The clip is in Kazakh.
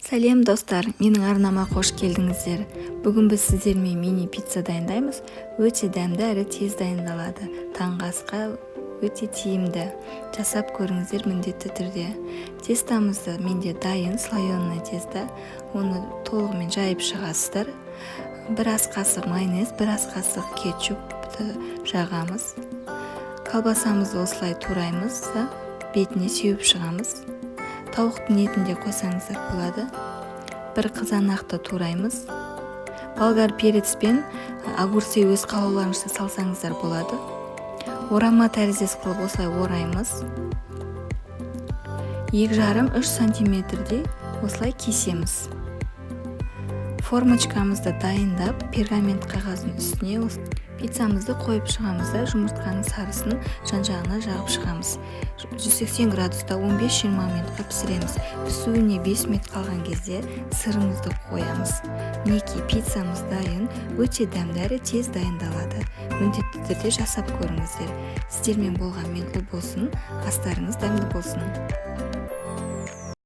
Сәлем достар, менің арнама қош келдіңіздер. Бүгін біз сіздермен мини пицца дайындаймыз. Өте дәмді әрі тез дайындалады. Таңғы асқа өте тиімді. Жасап көріңіздер міндетті түрде. Тестамызды менде дайын слоеный теста. Оны толығымен жайып шығасыздар. Бір ас қасық майонез, бір ас қасық кетчупты жағамыз. Колбасамызды осылай тураймыз, бетіне сеуіп шығамыз. Тауықтың етін де қойсаңыздар болады. Бір қызанақты тураймыз. Болгар перец пен огурцы өз қалауларыңызды салсаңыздар болады. Орама тәріздес қылып осылай ораймыз. 2,5-3 сантиметрдей осылай кесеміз. Формочкамызды дайындап, пергамент қағаздың үстіне пиццамызды қойып шығамыз да жұмыртқаның сарысын жан-жағына жағып шығамыз. 180 градуста 15-20 минутқа пісіреміз. Пісуіне 5 минут қалған кезде сырымызды қоямыз. Мінекей пиццамыз дайын, өте дәмді әрі тез дайындалады. Міндетті түрде жасап көріңіздер. Сіздермен болған мен ұл болсын, астарыңыз дәмді болсын.